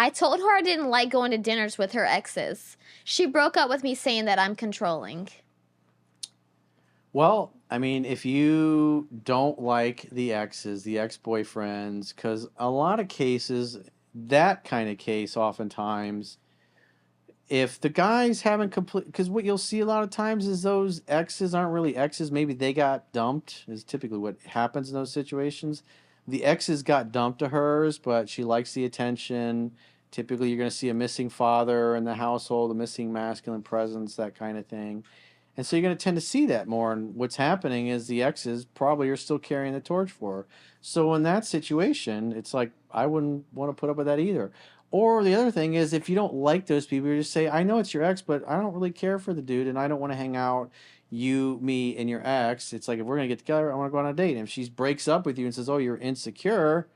I told her I didn't like going to dinners with her exes. She broke up with me saying that I'm controlling. Well, I mean, if you don't like the exes, the ex-boyfriends, because a lot of cases, that kind of case, oftentimes, if the guys haven't complete, because what you'll see a lot of times is those exes aren't really exes. Maybe they got dumped, is typically what happens in those situations. The exes got dumped to hers, but she likes the attention. Typically, you're going to see a missing father in the household, a missing masculine presence, that kind of thing. And so you're going to tend to see that more. And what's happening is the exes probably are still carrying the torch for her. So in that situation, it's like, I wouldn't want to put up with that either. Or the other thing is, if you don't like those people, you just say, I know it's your ex, but I don't really care for the dude and I don't want to hang out, you, me, and your ex. It's like, if we're going to get together, I want to go on a date. And if she breaks up with you and says, oh, you're insecure,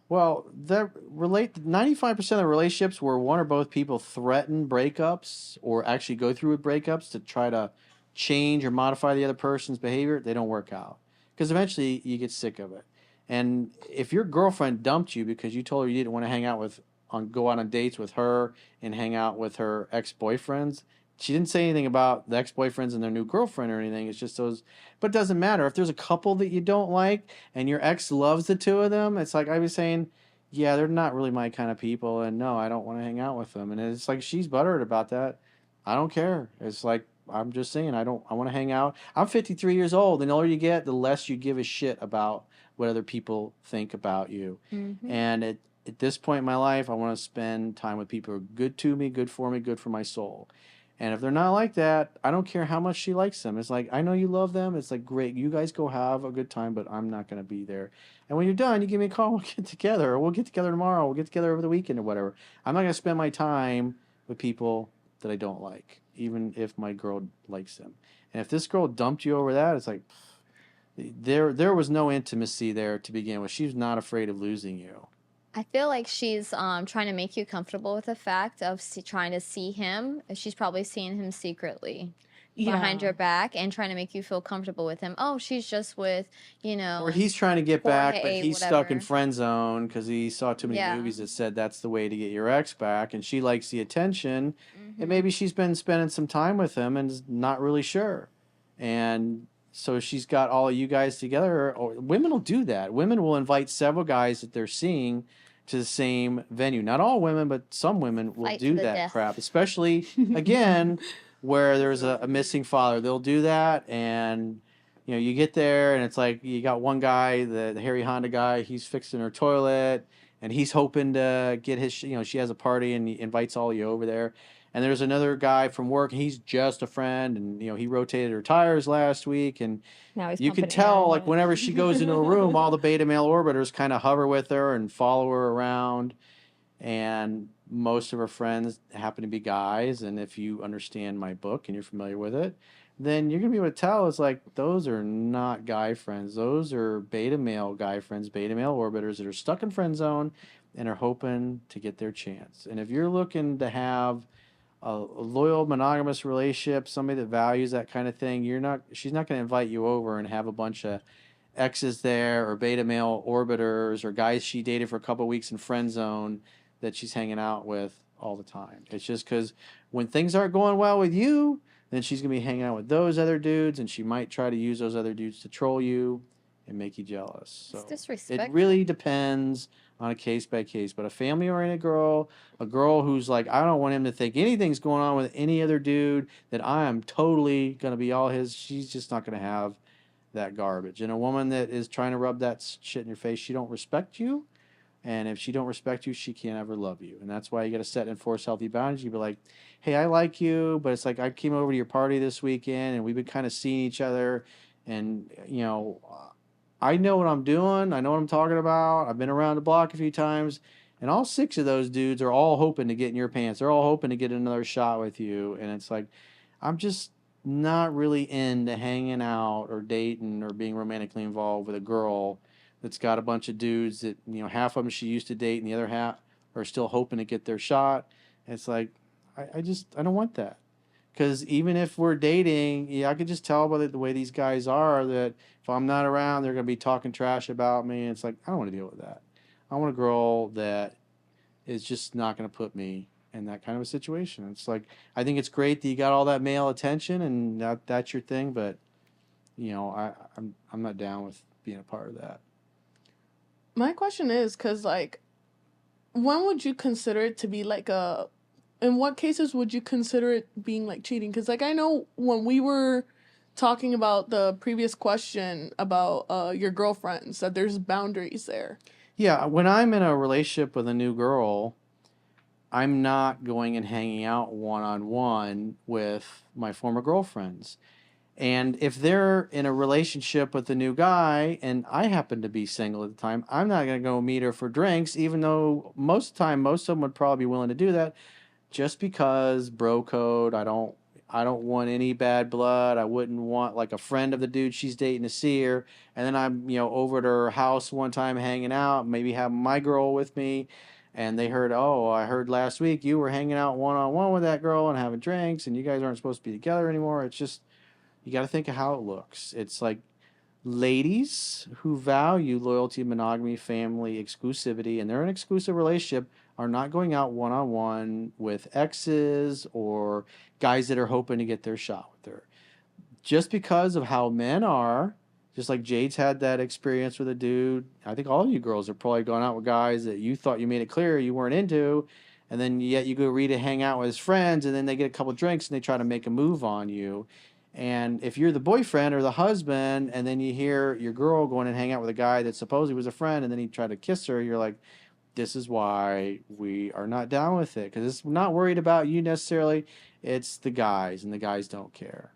well, 95% of the relationships where one or both people threaten breakups or actually go through with breakups to try to change or modify the other person's behavior, they don't work out. Because eventually you get sick of it. And if your girlfriend dumped you because you told her you didn't want to go out on dates with her and hang out with her ex-boyfriends, she didn't say anything about the ex-boyfriends and their new girlfriend or anything. It's just those. But it doesn't matter. If there's a couple that you don't like and your ex loves the two of them, it's like I was saying, yeah, they're not really my kind of people. And no, I don't want to hang out with them. And it's like she's butthurt about that. I don't care. It's like, I'm just saying, I want to hang out. I'm 53 years old. And the older you get, the less you give a shit about what other people think about you. Mm-hmm. And at this point in my life, I want to spend time with people who are good to me, good for me, good for my soul. And if they're not like that, I don't care how much she likes them. It's like, I know you love them. It's like, great, you guys go have a good time, but I'm not going to be there. And when you're done, you give me a call, we'll get together, or we'll get together tomorrow, we'll get together over the weekend or whatever. I'm not going to spend my time with people that I don't like, even if my girl likes them. And if this girl dumped you over that, it's like, there was no intimacy there to begin with. She was not afraid of losing you. I feel like she's trying to make you comfortable with the fact of trying to see him. She's probably seeing him secretly behind your back and trying to make you feel comfortable with him. Oh, she's just with, Or he's trying to get back, but he's whatever. stuck in friend zone because he saw too many movies that said that's the way to get your ex back, and she likes the attention, and maybe she's been spending some time with him and is not really sure. And so she's got all of you guys together. Or women will do that. Women will invite several guys that they're seeing to the same venue. Not all women, but some women will do that crap, especially, again, where there's a missing father. They'll do that, and you get there, and it's like you got one guy, the Harry Honda guy, he's fixing her toilet, and he's hoping to get his, she has a party, and he invites all of you over there. And there's another guy from work, and he's just a friend, and he rotated her tires last week, and now he's you can tell, like, whenever she goes into a room, all the beta male orbiters kind of hover with her and follow her around, and most of her friends happen to be guys. And if you understand my book and you're familiar with it, then you're gonna be able to tell it's like those are not guy friends. Those are beta male guy friends, beta male orbiters that are stuck in friend zone and are hoping to get their chance. And if you're looking to have a loyal monogamous relationship, somebody that values that kind of thing, she's not going to invite you over and have a bunch of exes there or beta male orbiters or guys she dated for a couple of weeks in friend zone that she's hanging out with all the time. It's just because when things aren't going well with you, then she's going to be hanging out with those other dudes, and she might try to use those other dudes to troll you and make you jealous. So it's disrespectful. It really depends on a case by case. But a family oriented girl, a girl who's like, I don't want him to think anything's going on with any other dude, that I am totally going to be all his, she's just not going to have that garbage. And a woman that is trying to rub that shit in your face, she don't respect you. And if she don't respect you, she can't ever love you. And that's why you got to set and enforce healthy boundaries. You be like, hey, I like you, but it's like I came over to your party this weekend and we've been kind of seeing each other, and I know what I'm doing. I know what I'm talking about. I've been around the block a few times, and all 6 of those dudes are all hoping to get in your pants. They're all hoping to get another shot with you. And it's like, I'm just not really into hanging out or dating or being romantically involved with a girl that's got a bunch of dudes that, half of them she used to date and the other half are still hoping to get their shot. And it's like, I don't want that. Because even if we're dating, I could just tell by the way these guys are that if I'm not around, they're going to be talking trash about me. And it's like, I don't want to deal with that. I want a girl that is just not going to put me in that kind of a situation. It's like, I think it's great that you got all that male attention and that's your thing, but I'm not down with being a part of that. My question is, because, like, when would you consider it to be, like, in what cases would you consider it being, like, cheating? Because, like, I know when we were talking about the previous question about your girlfriends, that there's boundaries there. Yeah, when I'm in a relationship with a new girl, I'm not going and hanging out one-on-one with my former girlfriends. And if they're in a relationship with a new guy and I happen to be single at the time, I'm not going to go meet her for drinks, even though most of the time, most of them would probably be willing to do that just because bro code. I don't want any bad blood. I wouldn't want like a friend of the dude she's dating to see her. And then I'm, over at her house one time hanging out, maybe having my girl with me. And they heard, oh, I heard last week you were hanging out one on one with that girl and having drinks and you guys aren't supposed to be together anymore. It's just, you got to think of how it looks. It's like ladies who value loyalty, monogamy, family, exclusivity, and they're in an exclusive relationship are not going out one on one with exes or guys that are hoping to get their shot with her. Just because of how men are, just like Jade's had that experience with a dude. I think all of you girls have probably gone out with guys that you thought you made it clear you weren't into, and then yet you go read to hang out with his friends, and then they get a couple drinks and they try to make a move on you. And if you're the boyfriend or the husband, and then you hear your girl going and hang out with a guy that supposedly was a friend, and then he tried to kiss her, you're like, this is why we are not down with it. Because it's not worried about you necessarily. It's the guys, and the guys don't care.